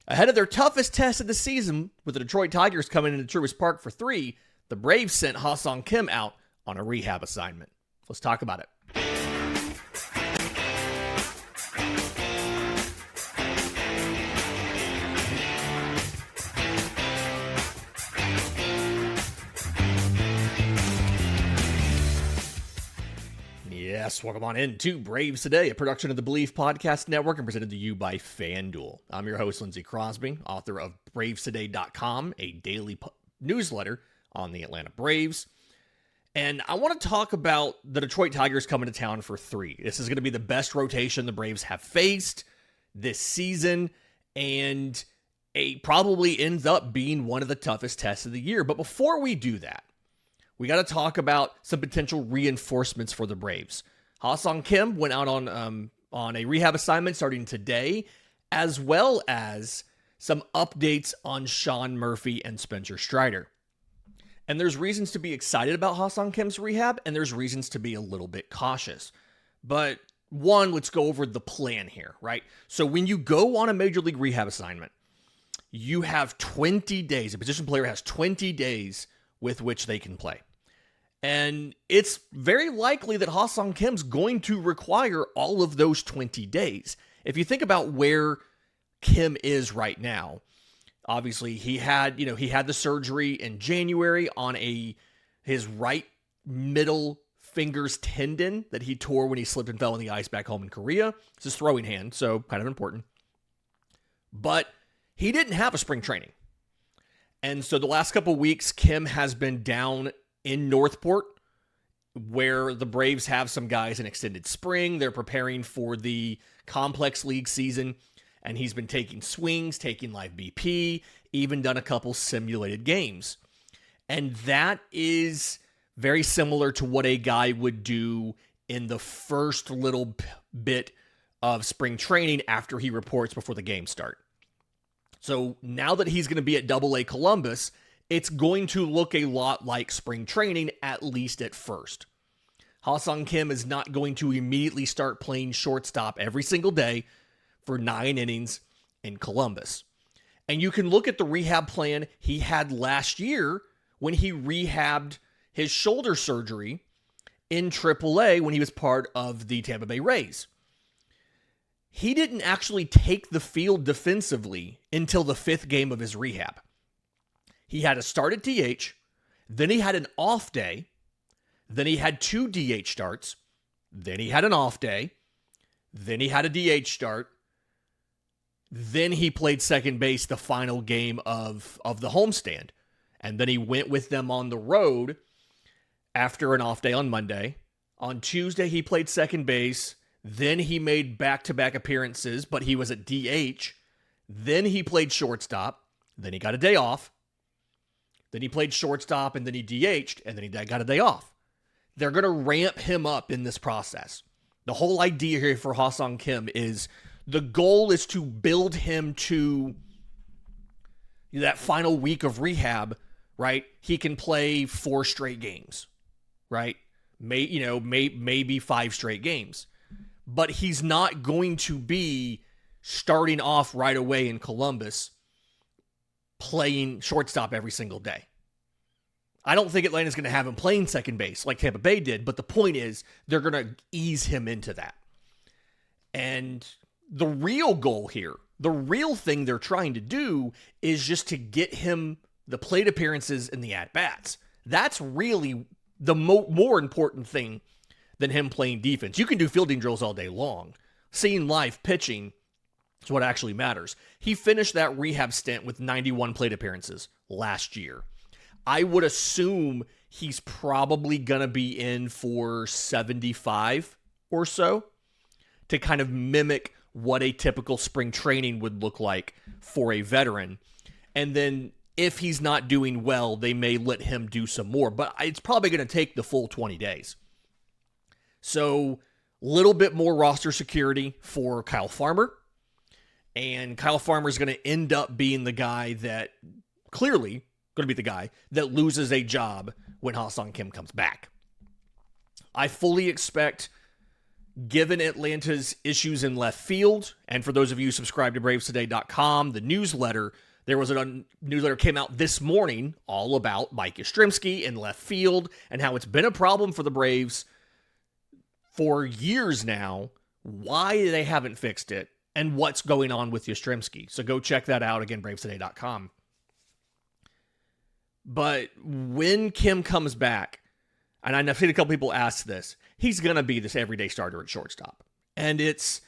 Ahead of their toughest test of the season, with the Detroit Tigers coming into Truist Park for 3, the Braves sent Ha-Seong Kim out on a rehab assignment. Let's talk about it. Yes, welcome on in to Braves Today, a production of the Belief Podcast Network and presented to you by FanDuel. I'm your host, Lindsay Crosby, author of BravesToday.com, a daily newsletter on the Atlanta Braves. And I want to talk about the Detroit Tigers coming to town for 3. This is going to be the best rotation the Braves have faced this season, and it probably ends up being one of the toughest tests of the year. But before we do that, we got to talk about some potential reinforcements for the Braves. Ha-Seong Kim went out on a rehab assignment starting today, as well as some updates on Sean Murphy and Spencer Strider. And there's reasons to be excited about Ha-Seong Kim's rehab, and there's reasons to be a little bit cautious. But one, let's go over the plan here, right? So when you go on a major league rehab assignment, you have 20 days. A position player has 20 days with which they can play. And it's very likely that Ha-Seong Kim's going to require all of those 20 days. If you think about where Kim is right now, obviously he had the surgery in January on his right middle finger's tendon that he tore when he slipped and fell on the ice back home in Korea. It's his throwing hand, so kind of important. But he didn't have a spring training. And so the last couple of weeks, Kim has been down in Northport, where the Braves have some guys in extended spring. They're preparing for the complex league season, and he's been taking swings, taking live BP, even done a couple simulated games. And that is very similar to what a guy would do in the first little bit of spring training after he reports before the games start. So now that he's going to be at AA Columbus, it's going to look a lot like spring training, at least at first. Ha-Seong Kim is not going to immediately start playing shortstop every single day for 9 innings in Columbus. And you can look at the rehab plan he had last year when he rehabbed his shoulder surgery in AAA when he was part of the Tampa Bay Rays. He didn't actually take the field defensively until the 5th game of his rehab. He had a start at DH, then he had an off day, then he had 2 DH starts, then he had an off day, then he had a DH start, then he played second base the final game of the homestand, and then he went with them on the road after an off day on Monday. On Tuesday, he played second base, then he made back-to-back appearances, but he was at DH, then he played shortstop, then he got a day off, then he played shortstop, and then he DH'd, and then he got a day off. They're going to ramp him up in this process. The whole idea here for Ha-Seong Kim is the goal is to build him to that final week of rehab, right? He can play 4 straight games, right? Maybe 5 straight games. But he's not going to be starting off right away in Columbus playing shortstop every single day. I don't think Atlanta's going to have him playing second base like Tampa Bay did, but the point is they're going to ease him into that. And the real goal here, the real thing they're trying to do is just to get him the plate appearances and the at-bats. That's really the more important thing than him playing defense. You can do fielding drills all day long. Seeing live pitching is what actually matters. He finished that rehab stint with 91 plate appearances last year. I would assume he's probably going to be in for 75 or so to kind of mimic what a typical spring training would look like for a veteran. And then if he's not doing well, they may let him do some more, but it's probably going to take the full 20 days. So a little bit more roster security for Kyle Farmer. And Kyle Farmer is going to end up being the guy that clearly going to be the guy that loses a job when Ha-Seong Kim comes back. I fully expect given Atlanta's issues in left field, and for those of you who subscribe to BravesToday.com, the newsletter, there was a newsletter came out this morning all about Mike Yastrzemski in left field and how it's been a problem for the Braves for years now, why they haven't fixed it, and what's going on with Yastrzemski. So go check that out, again, BravesToday.com. But when Kim comes back, and I've seen a couple people ask this, he's going to be this everyday starter at shortstop. And it's,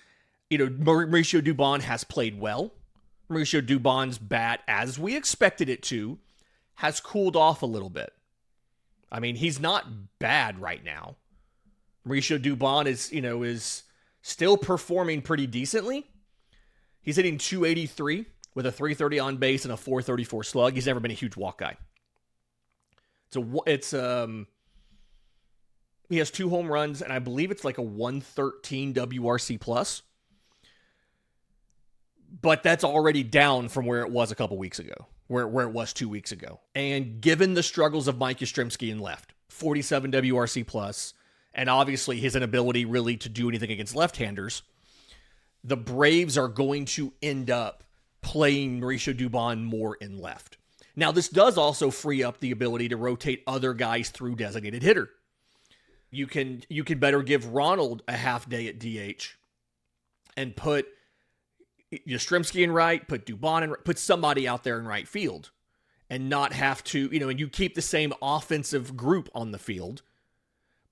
Mauricio Dubon has played well. Mauricio Dubon's bat, as we expected it to, has cooled off a little bit. I mean, he's not bad right now. Mauricio Dubon is still performing pretty decently. He's hitting .283 with a .330 on base and a .434 slug. He's never been a huge walk guy. He has 2 home runs, and I believe it's like a 113 WRC plus. But that's already down from where it was a couple weeks ago, where it was 2 weeks ago. And given the struggles of Mike Yastrzemski in left, 47 WRC plus, and obviously his inability really to do anything against left-handers, the Braves are going to end up playing Mauricio Dubon more in left. Now, this does also free up the ability to rotate other guys through designated hitter. You can better give Ronald a half day at DH and put Yastrzemski in right, put Dubon in right, put somebody out there in right field and not have to, and you keep the same offensive group on the field,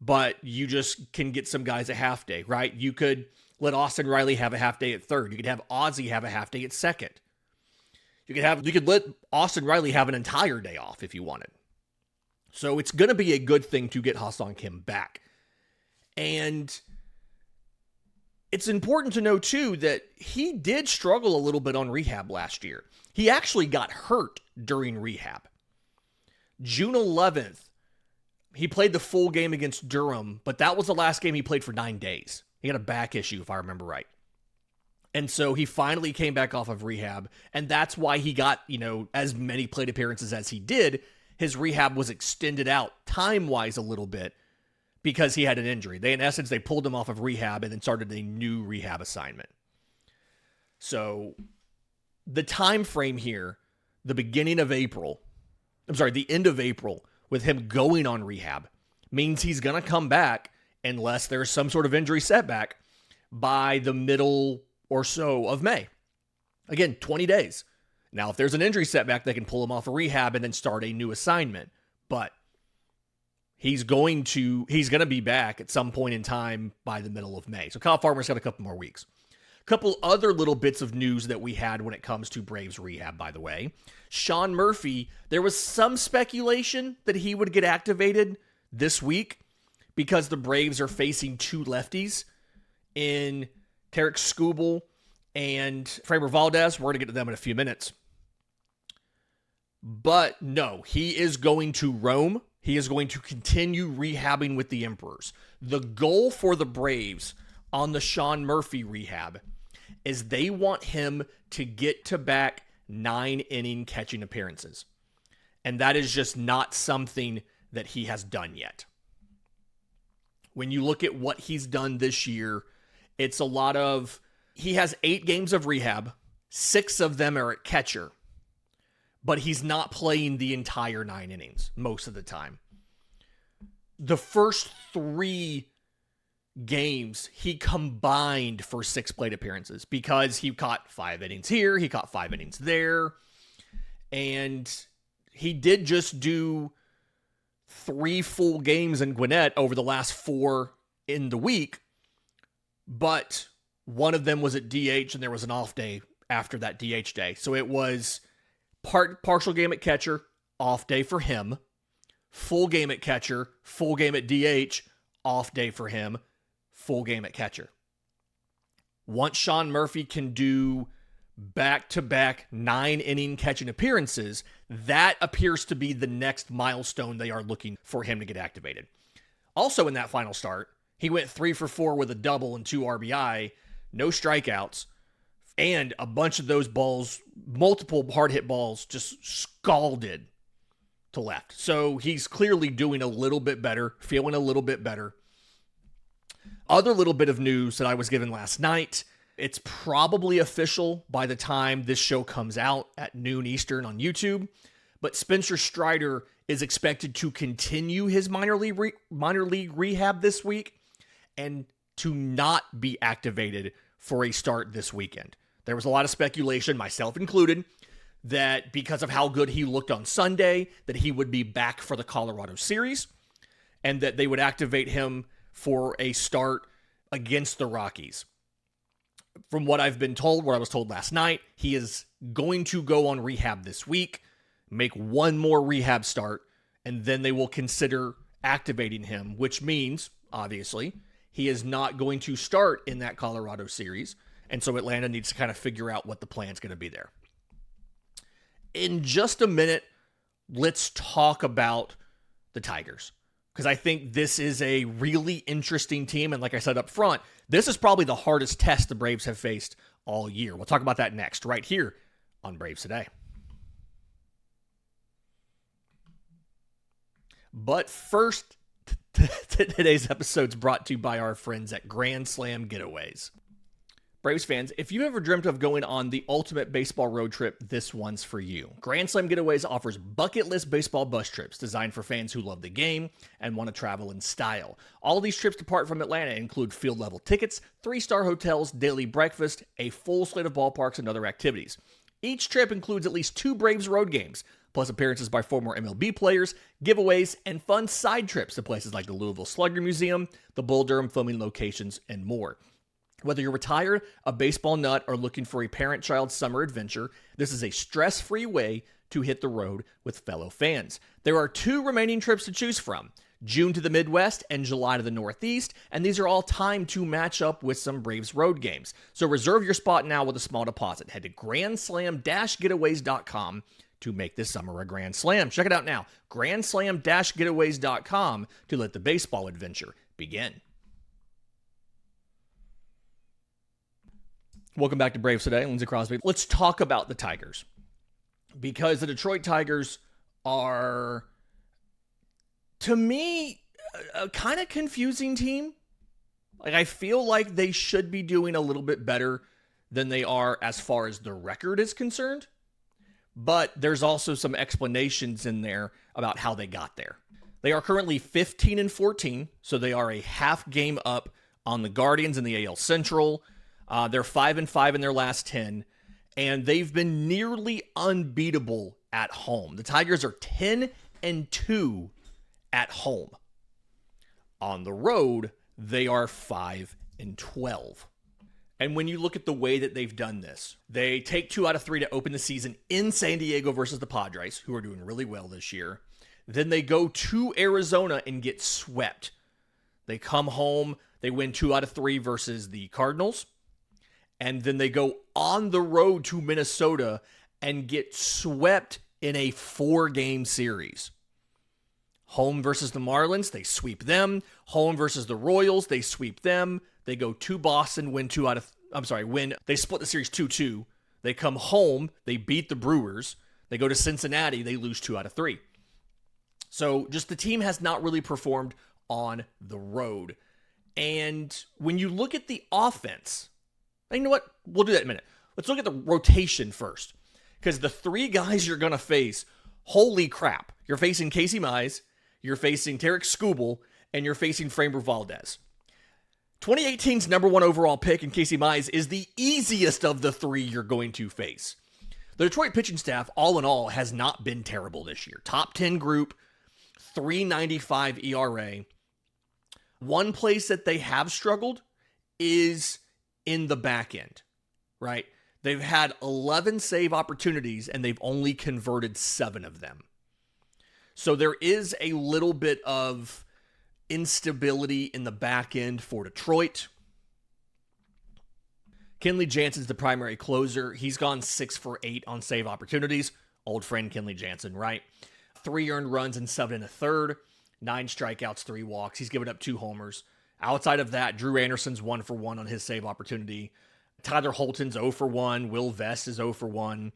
but you just can get some guys a half day, right? You could let Austin Riley have a half day at third. You could have Ozzie have a half day at second. You could let Austin Riley have an entire day off if you wanted. So it's going to be a good thing to get Ha-Seong Kim back. And it's important to know, too, that he did struggle a little bit on rehab last year. He actually got hurt during rehab. June 11th, he played the full game against Durham, but that was the last game he played for 9 days. He had a back issue, if I remember right. And so he finally came back off of rehab, and that's why he got, as many plate appearances as he did. His rehab was extended out time-wise a little bit because he had an injury. In essence, they pulled him off of rehab and then started a new rehab assignment. So the time frame here, the end of April, with him going on rehab, means he's going to come back unless there's some sort of injury setback by the middle or so of May. Again, 20 days. Now, if there's an injury setback, they can pull him off of rehab and then start a new assignment. But he's going to be back at some point in time by the middle of May. So Kyle Farmer's got a couple more weeks. A couple other little bits of news that we had when it comes to Braves rehab, by the way. Sean Murphy, there was some speculation that he would get activated this week because the Braves are facing 2 lefties in Tarik Skubal and Framber Valdez. We're going to get to them in a few minutes. But no, he is going to roam. He is going to continue rehabbing with the Emperors. The goal for the Braves on the Sean Murphy rehab is they want him to get to back 9-inning catching appearances. And that is just not something that he has done yet. When you look at what he's done this year, it's a lot of, he has 8 games of rehab, 6 of them are at catcher, but he's not playing the entire 9 innings most of the time. The first 3 games, he combined for 6 plate appearances because he caught 5 innings here, he caught 5 innings there, and he did just do 3 full games in Gwinnett over the last 4 in the week, but one of them was at DH and there was an off day after that DH day. So it was partial game at catcher, off day for him, full game at catcher, full game at DH, off day for him, full game at catcher. Once Sean Murphy can do back-to-back 9-inning catching appearances, that appears to be the next milestone they are looking for him to get activated. Also in that final start, he went 3 for 4 with a double and 2 RBI, no strikeouts, and a bunch of those balls, multiple hard hit balls, just scalded to left. So he's clearly doing a little bit better, feeling a little bit better. Other little bit of news that I was given last night, it's probably official by the time this show comes out at noon Eastern on YouTube, but Spencer Strider is expected to continue his minor league rehab this week and to not be activated for a start this weekend. There was a lot of speculation, myself included, that because of how good he looked on Sunday, that he would be back for the Colorado series and that they would activate him for a start against the Rockies. From what I've been told, what I was told last night, he is going to go on rehab this week, make one more rehab start, and then they will consider activating him, which means, obviously, he is not going to start in that Colorado series, and so Atlanta needs to kind of figure out what the plan's going to be there. In just a minute, let's talk about the Tigers, because I think this is a really interesting team, and like I said up front, this is probably the hardest test the Braves have faced all year. We'll talk about that next, right here on Braves Today. But first, today's episode is brought to you by our friends at Grand Slam Getaways. Braves fans, if you ever dreamt of going on the ultimate baseball road trip, this one's for you. Grand Slam Getaways offers bucket list baseball bus trips designed for fans who love the game and want to travel in style. All of these trips depart from Atlanta include field level tickets, 3-star hotels, daily breakfast, a full slate of ballparks, and other activities. Each trip includes at least 2 Braves road games, plus appearances by former MLB players, giveaways, and fun side trips to places like the Louisville Slugger Museum, the Bull Durham filming locations, and more. Whether you're retired, a baseball nut, or looking for a parent-child summer adventure, this is a stress-free way to hit the road with fellow fans. There are 2 remaining trips to choose from, June to the Midwest and July to the Northeast, and these are all timed to match up with some Braves road games. So reserve your spot now with a small deposit. Head to grandslam-getaways.com to make this summer a Grand Slam. Check it out now, grandslam-getaways.com to let the baseball adventure begin. Welcome back to Braves Today. Lindsay Crosby. Let's talk about the Tigers, because the Detroit Tigers are, to me, a kind of confusing team. Like, I feel like they should be doing a little bit better than they are as far as the record is concerned, but there's also some explanations in there about how they got there. They are currently 15-14, so they are a half game up on the Guardians in the AL Central. They're 5-5 in their last 10, and they've been nearly unbeatable at home. The Tigers are 10-2 at home. On the road, they are 5-12. And when you look at the way that they've done this, they take 2 out of 3 to open the season in San Diego versus the Padres, who are doing really well this year. Then they go to Arizona and get swept. They come home, they win 2 out of 3 versus the Cardinals. And then they go on the road to Minnesota and get swept in a 4-game series. Home versus the Marlins, they sweep them. Home versus the Royals, they sweep them. They go to Boston, they split the series 2-2. They come home, they beat the Brewers. They go to Cincinnati, they lose 2 out of 3. So just the team has not really performed on the road. And when you look at the offense, you know what? We'll do that in a minute. Let's look at the rotation first. Because the 3 guys you're going to face, holy crap. You're facing Casey Mize, you're facing Tarik Skubal, and you're facing Framber Valdez. 2018's number 1 overall pick in Casey Mize is the easiest of the 3 you're going to face. The Detroit pitching staff, all in all, has not been terrible this year. Top 10 group, 3.95 ERA. One place that they have struggled is in the back end, right? They've had 11 save opportunities and they've only converted 7 of them. So there is a little bit of instability in the back end for Detroit. Kenley Jansen's the primary closer. He's gone 6 for 8 on save opportunities. Old friend Kenley Jansen, right? 3 earned runs and 7 1/3. 9 strikeouts, 3 walks. He's given up 2 homers. Outside of that, Drew Anderson's 1 for 1 on his save opportunity. Tyler Holton's 0 for 1. Will Vest is 0 for 1.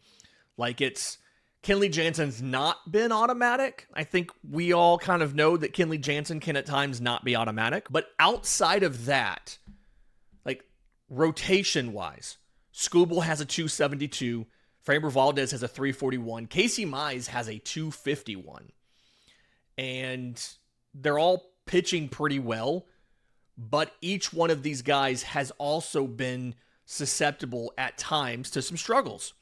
Like, it's Kenley Jansen's not been automatic. I think we all kind of know that Kenley Jansen can at times not be automatic. But outside of that, like rotation-wise, Skubal has a 272. Framber Valdez has a 341. Casey Mize has a 251. And they're all pitching pretty well. But each one of these guys has also been susceptible at times to some struggles.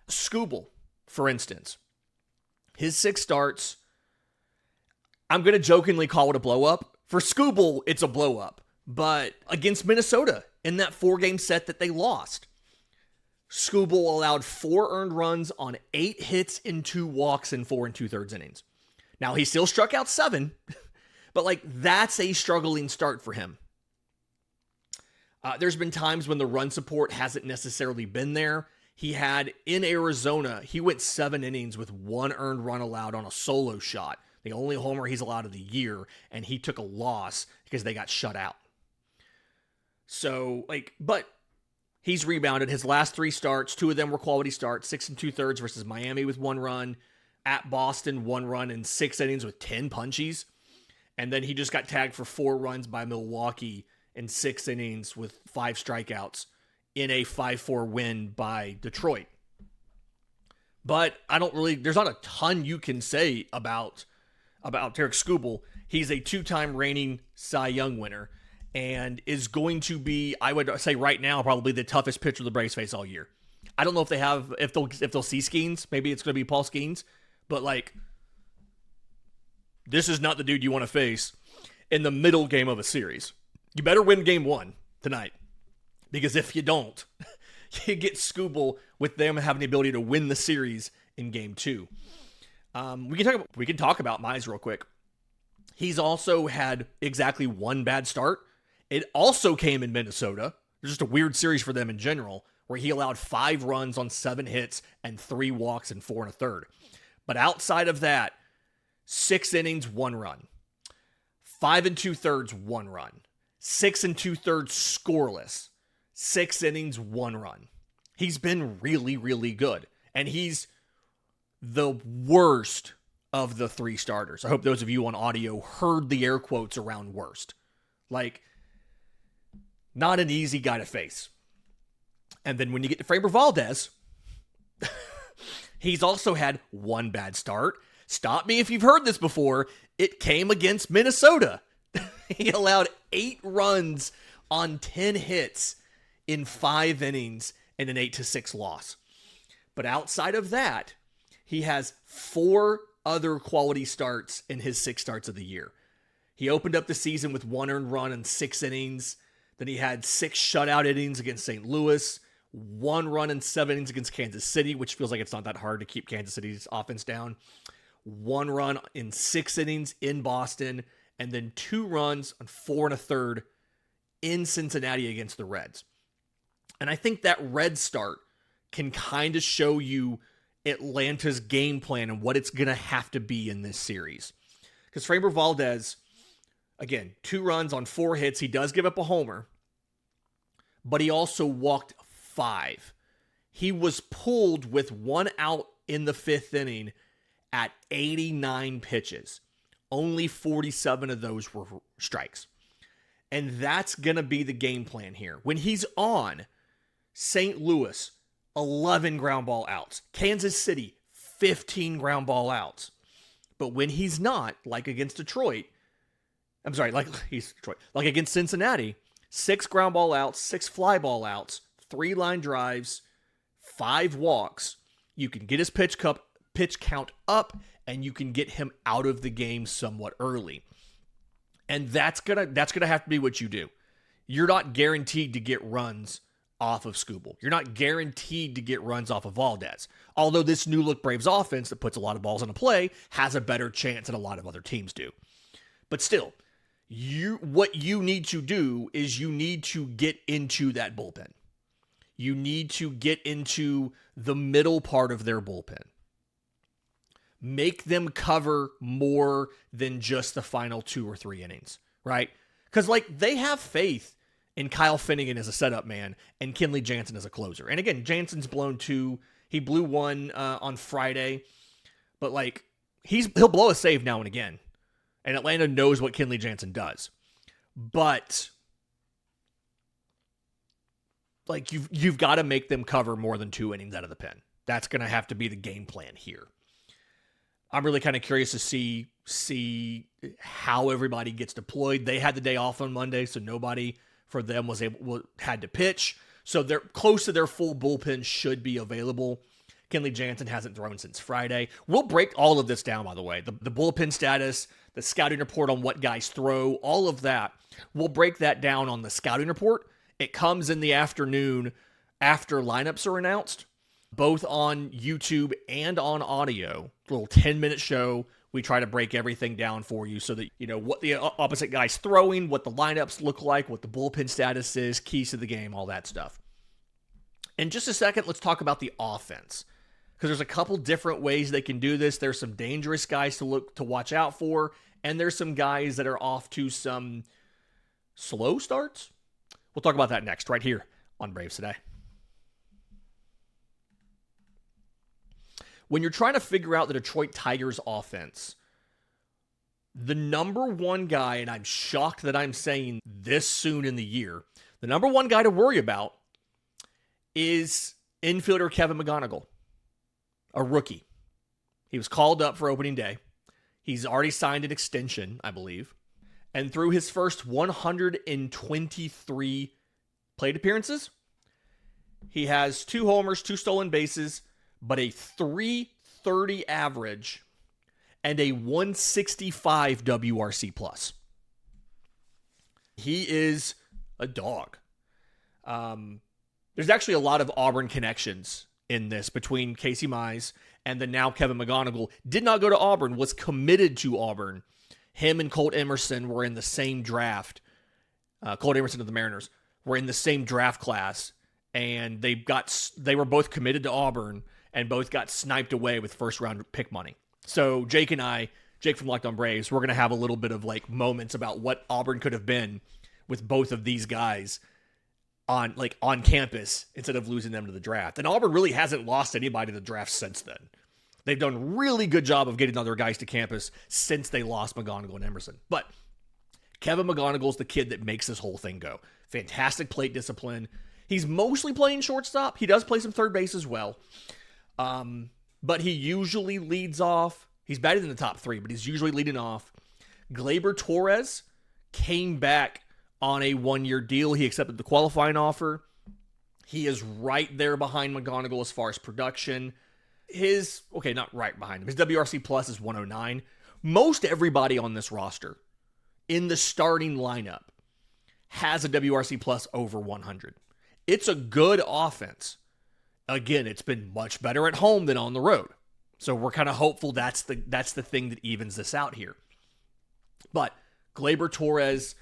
Skubal, for instance, his 6 starts, I'm going to jokingly call it a blow-up. For Skubal, it's a blow-up. But against Minnesota, in that 4-game set that they lost, Skubal allowed 4 earned runs on 8 hits and 2 walks in 4 2/3 innings. Now, he still struck out 7, but that's a struggling start for him. There's been times when the run support hasn't necessarily been there. He had, in Arizona, he went 7 innings with 1 earned run allowed on a solo shot. The only homer he's allowed of the year, and he took a loss because they got shut out. So, but he's rebounded. His last 3 starts, 2 of them were quality starts, 6 2/3 versus Miami with 1 run, at Boston, 1 run in 6 innings with 10 punchies. And then he just got tagged for 4 runs by Milwaukee in 6 innings with 5 strikeouts in a 5-4 win by Detroit. But there's not a ton you can say about Tarik Skubal. He's a 2-time reigning Cy Young winner and is going to be, I would say right now, probably the toughest pitcher the Braves face all year. I don't know if they'll see Skeens. Maybe it's going to be Paul Skeens. But this is not the dude you want to face in the middle game of a series. You better win game 1 tonight. Because if you don't, you get Skubal with them having the ability to win the series in game 2. We can talk about Mize real quick. He's also had exactly 1 bad start. It also came in Minnesota. It's just a weird series for them in general, where he allowed 5 runs on 7 hits and 3 walks in 4 1/3. But outside of that, 6 innings, 1 run. 5 2/3, 1 run. 6 2/3 scoreless. 6 innings, 1 run. He's been really, really good. And he's the worst of the 3 starters. I hope those of you on audio heard the air quotes around worst. Not an easy guy to face. And then when you get to Framber Valdez, he's also had 1 bad start. Stop me if you've heard this before. It came against Minnesota. He allowed 8 runs on 10 hits in 5 innings in an 8-6 loss. But outside of that, he has 4 other quality starts in his 6 starts of the year. He opened up the season with 1 earned run in 6 innings. Then he had 6 shutout innings against St. Louis, 1 run in 7 innings against Kansas City, which feels like it's not that hard to keep Kansas City's offense down. 1 run in 6 innings in Boston, and then 2 runs on 4 1/3 in Cincinnati against the Reds. And I think that Red start can kind of show you Atlanta's game plan and what it's going to have to be in this series. Because Framber Valdez, again, 2 runs on 4 hits. He does give up a homer, but he also walked 5. He was pulled with 1 out in the 5th inning at 89 pitches. Only 47 of those were strikes. And that's going to be the game plan here. When he's on, St. Louis, 11 ground ball outs. Kansas City, 15 ground ball outs. But when he's not, like against Detroit, like against Cincinnati, 6 ground ball outs, 6 fly ball outs, 3 line drives, 5 walks. You can get his pitch count up, and you can get him out of the game somewhat early. And that's gonna have to be what you do. You're not guaranteed to get runs off of Skubal. You're not guaranteed to get runs off of Valdez. Although this new look Braves offense that puts a lot of balls into play has a better chance than a lot of other teams do. But still, what you need to do is you need to get into that bullpen. You need to get into the middle part of their bullpen. Make them cover more than just the final 2 or 3 innings, right? Because they have faith in Kyle Finnegan as a setup man and Kenley Jansen as a closer. And again, Jansen's blown 2. He blew one on Friday, but like he'll blow a save now and again, and Atlanta knows what Kenley Jansen does. But like you've got to make them cover more than 2 innings out of the pen. That's going to have to be the game plan here. I'm really kind of curious to see how everybody gets deployed. They had the day off on Monday, so nobody for them had to pitch. So they're close to their full bullpen should be available. Kenley Jansen hasn't thrown since Friday. We'll break all of this down, by the way. The bullpen status, the scouting report on what guys throw, all of that. We'll break that down on the scouting report. It comes in the afternoon after lineups are announced, both on YouTube and on audio. A little 10-minute show. We try to break everything down for you so that you know what the opposite guy's throwing, what the lineups look like, what the bullpen status is, keys to the game, all that stuff. In just a second, let's talk about the offense, because there's a couple different ways they can do this. There's some dangerous guys to watch out for, and there's some guys that are off to some slow starts. We'll talk about that next, right here on Braves Today. When you're trying to figure out the Detroit Tigers offense, the number one guy, and I'm shocked that I'm saying this soon in the year, the number one guy to worry about is infielder Kevin McGonigle, a rookie. He was called up for opening day. He's already signed an extension, I believe. And through his first 123 plate appearances, he has 2 homers, 2 stolen bases, but a .330 average and a 165 WRC plus. He is a dog. There's actually a lot of Auburn connections in this between Casey Mize and the now Kevin McGonigle. Did not go to Auburn, was committed to Auburn. Him and Colt Emerson were in the same draft. Colt Emerson of the Mariners were in the same draft class, and they were both committed to Auburn and both got sniped away with first-round pick money. So Jake from Locked On Braves, we're going to have a little bit of like moments about what Auburn could have been with both of these guys on campus instead of losing them to the draft. And Auburn really hasn't lost anybody to the draft since then. They've done a really good job of getting other guys to campus since they lost McGonigle and Emerson. But Kevin McGonigle's the kid that makes this whole thing go. Fantastic plate discipline. He's mostly playing shortstop. He does play some third base as well. But he usually leads off. He's batted in the top 3, but he's usually leading off. Gleyber Torres came back on a 1-year deal. He accepted the qualifying offer. He is right there behind McGonigle as far as production. Not right behind him. His WRC plus is 109. Most everybody on this roster in the starting lineup has a WRC plus over 100. It's a good offense. Again, it's been much better at home than on the road. So we're kind of hopeful that's the thing that evens this out here. But Gleyber Torres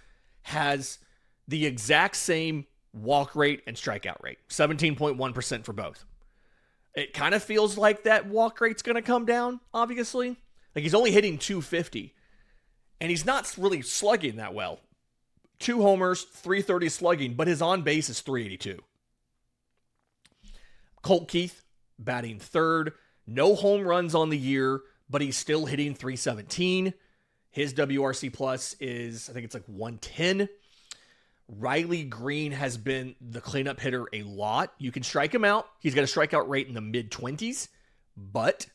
has the exact same walk rate and strikeout rate, 17.1% for both. It kind of feels like that walk rate's going to come down, obviously. Like he's only hitting 250, and he's not really slugging that well. 2 homers, 330 slugging, but his on base is 382. Colt Keith batting third. No home runs on the year, but he's still hitting 317. His WRC plus is, I think it's like 110. Riley Green has been the cleanup hitter a lot. You can strike him out. He's got a strikeout rate in the mid-20s, but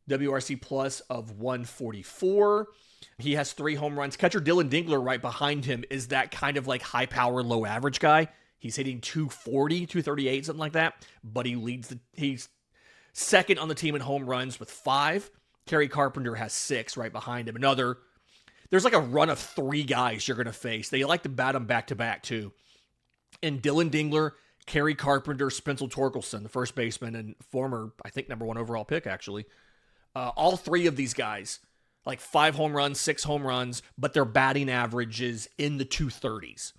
WRC plus of 144. He has 3 home runs. Catcher Dylan Dingler right behind him is that kind of like high power, low average guy. He's hitting 240, 238, something like that. But he's second on the team in home runs with 5. Kerry Carpenter has 6 right behind him. There's like a run of 3 guys you're going to face. They like to bat them back-to-back, too. And Dylan Dingler, Kerry Carpenter, Spencer Torkelson, the first baseman and former, I think, number 1 overall pick, actually. All 3 of these guys, like 5 home runs, 6 home runs, but their batting average is in the 230s.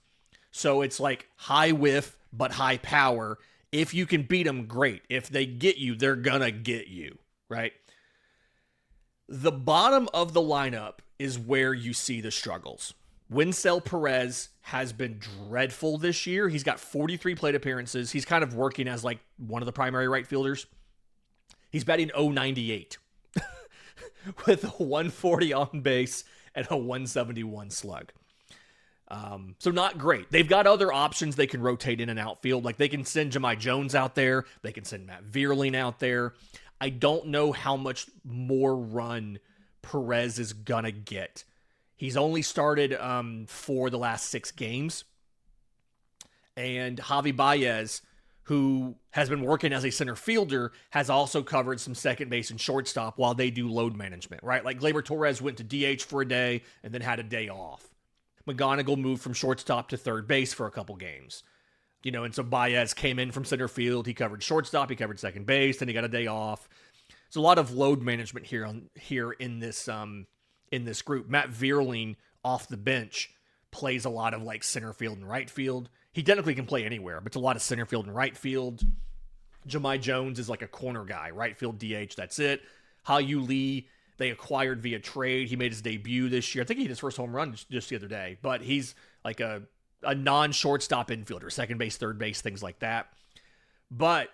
So it's like high whiff, but high power. If you can beat them, great. If they get you, they're going to get you, right? The bottom of the lineup is where you see the struggles. Winsell Perez has been dreadful this year. He's got 43 plate appearances. He's kind of working as like one of the primary right fielders. He's batting .098 with a 140 on base and a 171 slug. So not great. They've got other options they can rotate in and outfield. Like they can send Jahmai Jones out there. They can send Matt Vierling out there. I don't know how much more run Perez is going to get. He's only started for the last 6 games. And Javi Baez, who has been working as a center fielder, has also covered some second base and shortstop while they do load management, right? Like Gleyber Torres went to DH for a day and then had a day off. McGonigle moved from shortstop to third base for a couple games. And so Baez came in from center field. He covered shortstop, he covered second base, then he got a day off. There's a lot of load management here in this group. Matt Vierling off the bench plays a lot of like center field and right field. He technically can play anywhere, but it's a lot of center field and right field. Jahmai Jones is like a corner guy, right field DH, that's it. Ha-Yu Lee, they acquired via trade. He made his debut this year. I think he hit his first home run just the other day, but he's like a non-shortstop infielder, second base, third base, things like that. But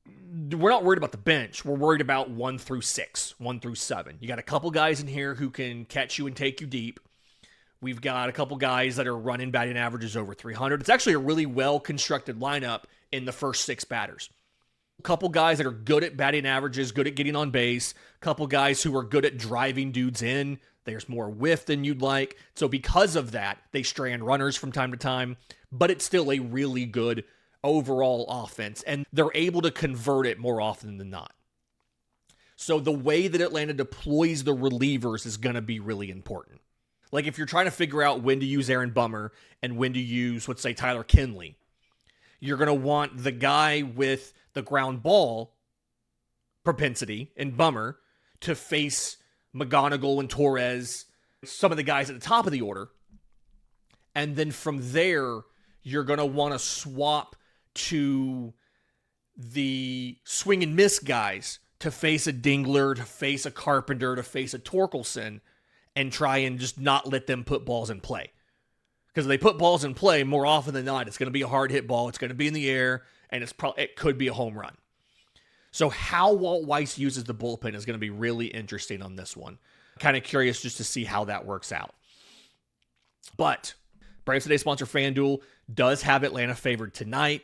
we're not worried about the bench. We're worried about 1 through 6, 1 through 7. You got a couple guys in here who can catch you and take you deep. We've got a couple guys that are running batting averages over 300. It's actually a really well-constructed lineup in the first 6 batters. A couple guys that are good at batting averages, good at getting on base. A couple guys who are good at driving dudes in. There's more whiff than you'd like. So because of that, they strand runners from time to time. But it's still a really good overall offense. And they're able to convert it more often than not. So the way that Atlanta deploys the relievers is going to be really important. Like if you're trying to figure out when to use Aaron Bummer and when to use, let's say, Tyler Kinley, you're going to want the guy with the ground ball propensity in Bummer to face McGonigle and Torres, some of the guys at the top of the order. And then from there, you're going to want to swap to the swing and miss guys to face a Dingler, to face a Carpenter, to face a Torkelson, and try and just not let them put balls in play. Because if they put balls in play, more often than not, it's going to be a hard hit ball, it's going to be in the air, and it could be a home run. So how Walt Weiss uses the bullpen is going to be really interesting on this one. Kind of curious just to see how that works out. But Braves Today sponsor FanDuel does have Atlanta favored tonight.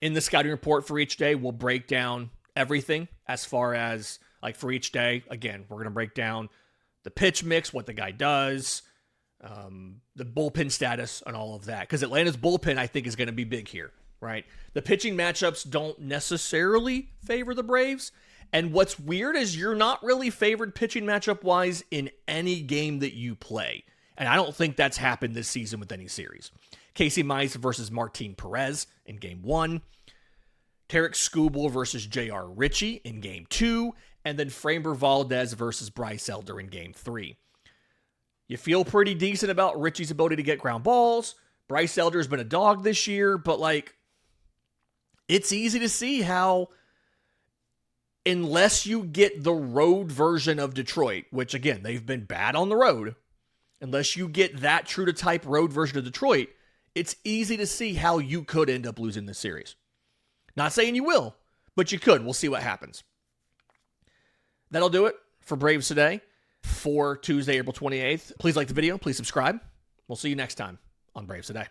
In the scouting report for each day, we'll break down everything as far as, like, for each day. Again, we're going to break down the pitch mix, what the guy does, the bullpen status, and all of that. Because Atlanta's bullpen, I think, is going to be big here, right? The pitching matchups don't necessarily favor the Braves. And what's weird is you're not really favored pitching matchup-wise in any game that you play. And I don't think that's happened this season with any series. Casey Mize versus Martin Perez in Game 1. Tarik Skubal versus J.R. Ritchie in Game 2. And then Framber Valdez versus Bryce Elder in Game 3. You feel pretty decent about Ritchie's ability to get ground balls. Bryce Elder's been a dog this year, but like, it's easy to see how, unless you get the road version of Detroit, which again, they've been bad on the road, unless you get that true to type road version of Detroit, it's easy to see how you could end up losing this series. Not saying you will, but you could. We'll see what happens. That'll do it for Braves Today for Tuesday, April 28th. Please like the video. Please subscribe. We'll see you next time on Braves Today.